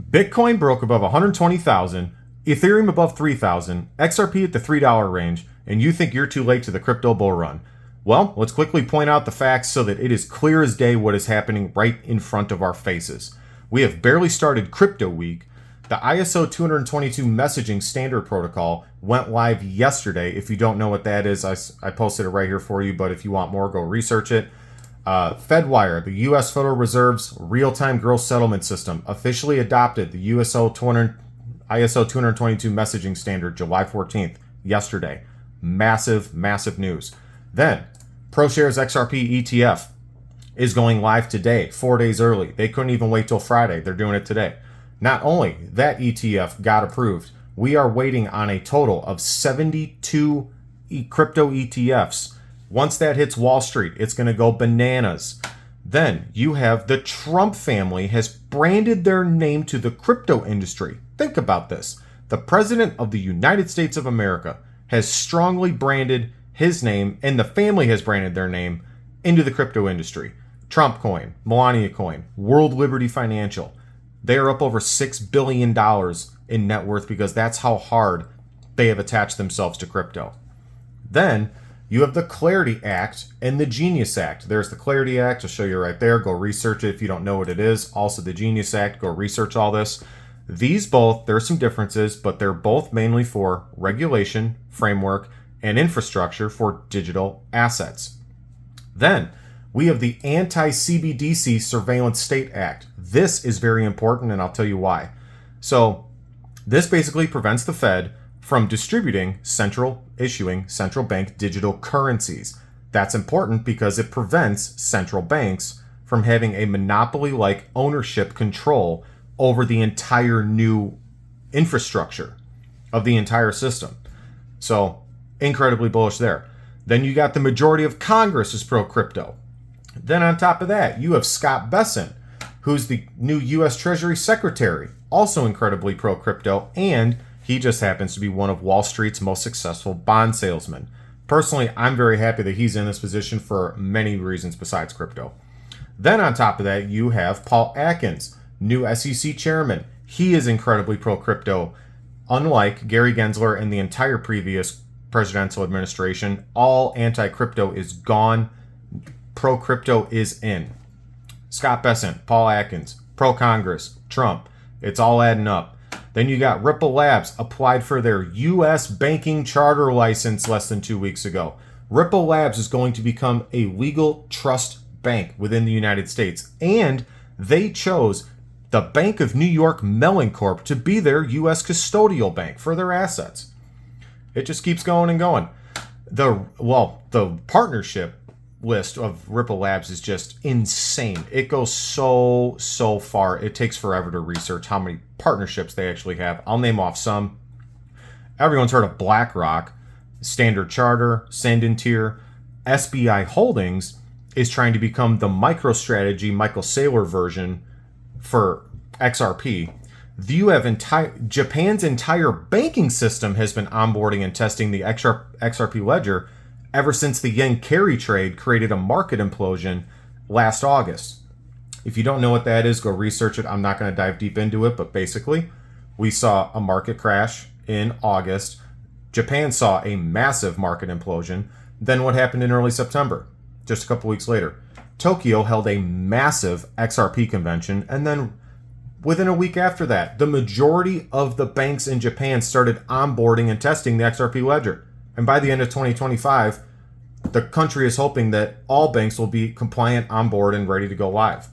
Bitcoin broke above 120,000, Ethereum above 3,000, XRP at the $3 range, and you think you're too late to the crypto bull run. Well, let's quickly point out the facts so that it is clear as day what is happening right in front of our faces. We have barely started crypto week. The ISO 222 messaging standard protocol went live yesterday. If you don't know what that is, I posted it right here for you, but if you want more, go research it. FedWire, the U.S. Federal Reserve's real-time gross settlement system, officially adopted the ISO 222 messaging standard July 14th, yesterday. Massive, massive news. Then, Proshares XRP ETF is going live today, 4 days early. They couldn't even wait till Friday. They're doing it today. Not only that ETF got approved, we are waiting on a total of 72 crypto ETFs. Once that hits Wall Street, it's going to go bananas. Then you have the Trump family has branded their name to the crypto industry. Think about this. The President of the United States of America has strongly branded his name, and the family has branded their name into the crypto industry. Trump coin, Melania coin, World Liberty Financial. They are up over $6 billion in net worth because that's how hard they have attached themselves to crypto. Then you have the Clarity Act and the Genius Act. There's the Clarity Act. I'll show you right there. Go research it if you don't know what it is. Also the Genius Act. Go research all this. These both, there's some differences, but they're both mainly for regulation, framework, and infrastructure for digital assets. Then we have the Anti-CBDC Surveillance State Act. This is very important, and I'll tell you why. So this basically prevents the Fed from distributing central bank digital currencies. That's important because it prevents central banks from having a monopoly-like ownership control over the entire new infrastructure of the entire system. So incredibly bullish there. Then you got the majority of Congress is pro-crypto. Then on top of that, you have Scott Bessent, who's the new U.S. Treasury Secretary, also incredibly pro-crypto, and he just happens to be one of Wall Street's most successful bond salesmen. Personally, I'm very happy that he's in this position for many reasons besides crypto. Then on top of that, you have Paul Atkins, new SEC chairman. He is incredibly pro-crypto. Unlike Gary Gensler and the entire previous presidential administration, all anti-crypto is gone. Pro-crypto is in. Scott Bessent, Paul Atkins, pro-Congress, Trump. It's all adding up. Then you got Ripple Labs applied for their U.S. banking charter license less than 2 weeks ago. Ripple Labs is going to become a legal trust bank within the United States. And they chose the Bank of New York Mellon Corp to be their U.S. custodial bank for their assets. It just keeps going and going. The partnership list of Ripple Labs is just insane. It goes so far. It takes forever to research how many partnerships they actually have. I'll name off some. Everyone's heard of BlackRock, Standard Charter, Santander. SBI Holdings is trying to become the MicroStrategy Michael Saylor version for XRP. You have Japan's entire banking system has been onboarding and testing the XRP ledger ever since the yen carry trade created a market implosion last August. If you don't know what that is, go research it. I'm not going to dive deep into it, but basically, we saw a market crash in August. Japan saw a massive market implosion. Then what happened in early September? Just a couple weeks later, Tokyo held a massive XRP convention, and then within a week after that, the majority of the banks in Japan started onboarding and testing the XRP ledger. And by the end of 2025, the country is hoping that all banks will be compliant, on board, and ready to go live.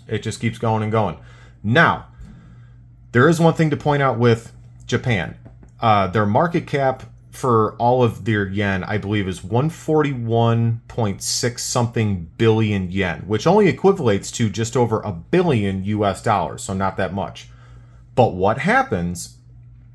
It just keeps going and going. Now, there is one thing to point out with Japan. Their market cap for all of their yen, I believe, is 141.6 something billion yen, which only equivalates to just over $1 billion US, so not that much. But what happens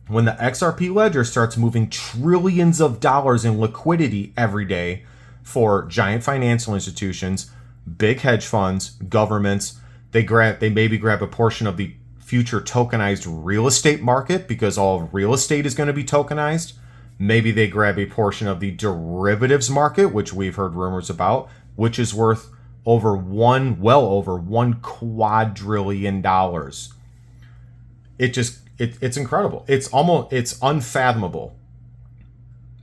when the XRP ledger starts moving trillions of dollars in liquidity every day for giant financial institutions, big hedge funds, governments? They maybe grab a portion of the future tokenized real estate market because all of real estate is going to be tokenized. Maybe they grab a portion of the derivatives market, which we've heard rumors about, which is worth well over $1 quadrillion. it's incredible. It's unfathomable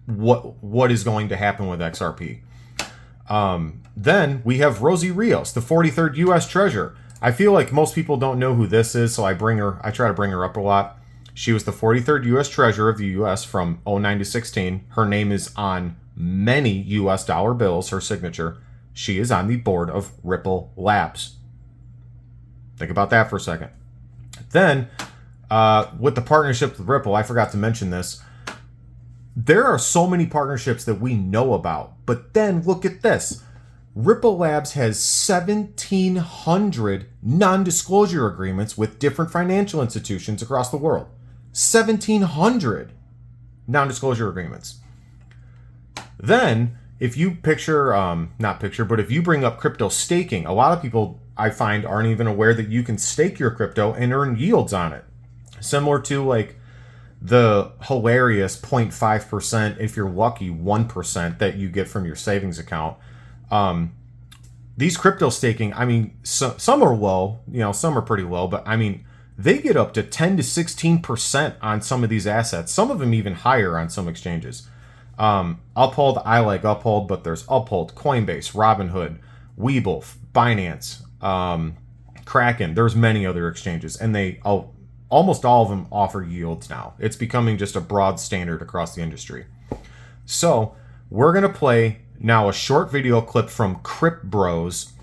what is going to happen with XRP. Then we have Rosie Rios, the 43rd U.S. Treasurer. I feel like most people don't know who this is, so I try to bring her up a lot. She was the 43rd U.S. Treasurer of the U.S. from 2009 to 16. Her name is on many U.S. dollar bills, her signature. She is on the board of Ripple Labs. Think about that for a second. Then, with the partnership with Ripple, I forgot to mention this. There are so many partnerships that we know about, but then look at this. Ripple Labs has 1,700 non-disclosure agreements with different financial institutions across the world. 1,700 non-disclosure agreements. Then, if you if you bring up crypto staking, a lot of people I find aren't even aware that you can stake your crypto and earn yields on it. Similar to like the hilarious 0.5%, if you're lucky, 1% that you get from your savings account. These crypto staking, I mean, some are low, some are pretty low, but I mean, they get up to 10 to 16% on some of these assets. Some of them even higher on some exchanges. Uphold, I like Uphold, but there's Uphold, Coinbase, Robinhood, Webull, Binance, Kraken. There's many other exchanges, and almost all of them offer yields now. It's becoming just a broad standard across the industry. So we're going to play now a short video clip from Crypt Bros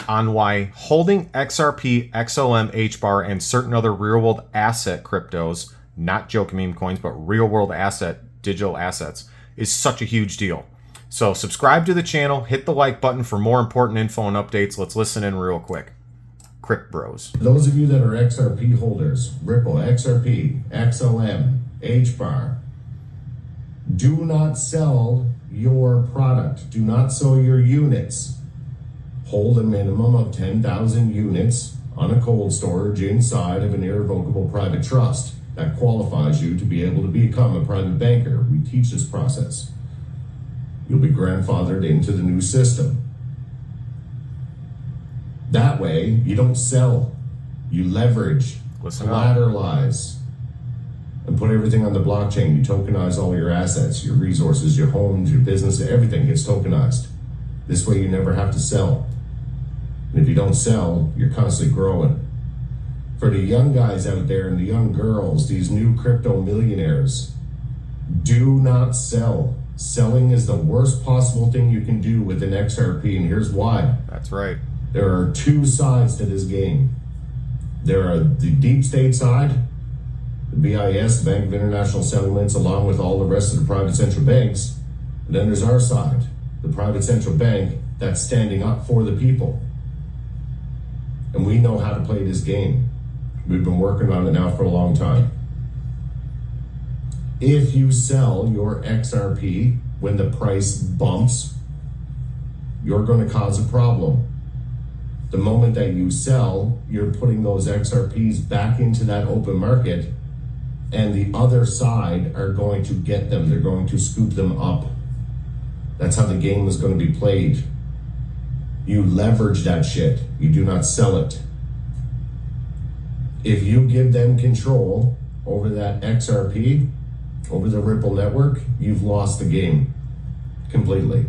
on why holding XRP, XLM, HBAR, and certain other real-world asset cryptos, not joke meme coins, but real-world asset digital assets, is such a huge deal. So subscribe to the channel, hit the like button for more important info and updates. Let's listen in real quick. Crypt Bros. Those of you that are XRP holders, Ripple, XRP, XLM, HBAR, do not sell your product. Do not sell your units. Hold a minimum of 10,000 units on a cold storage inside of an irrevocable private trust. That qualifies you to be able to become a private banker. We teach this process. You'll be grandfathered into the new system. That way, you don't sell. You leverage, collateralize, and put everything on the blockchain. You tokenize all your assets, your resources, your homes, your business, everything gets tokenized. This way you never have to sell. And if you don't sell, you're constantly growing. For the young guys out there and the young girls, these new crypto millionaires, do not sell. Selling is the worst possible thing you can do with an XRP, and here's why. That's right. There are two sides to this game. There are the deep state side, the BIS, the Bank of International Settlements, along with all the rest of the private central banks. And then there's our side, the private central bank that's standing up for the people. And we know how to play this game. We've been working on it now for a long time. If you sell your XRP when the price bumps, you're going to cause a problem. The moment that you sell, you're putting those XRPs back into that open market, and the other side are going to get them. They're going to scoop them up. That's how the game is going to be played. You leverage that shit. You do not sell it. If you give them control over that XRP, over the Ripple network, you've lost the game completely.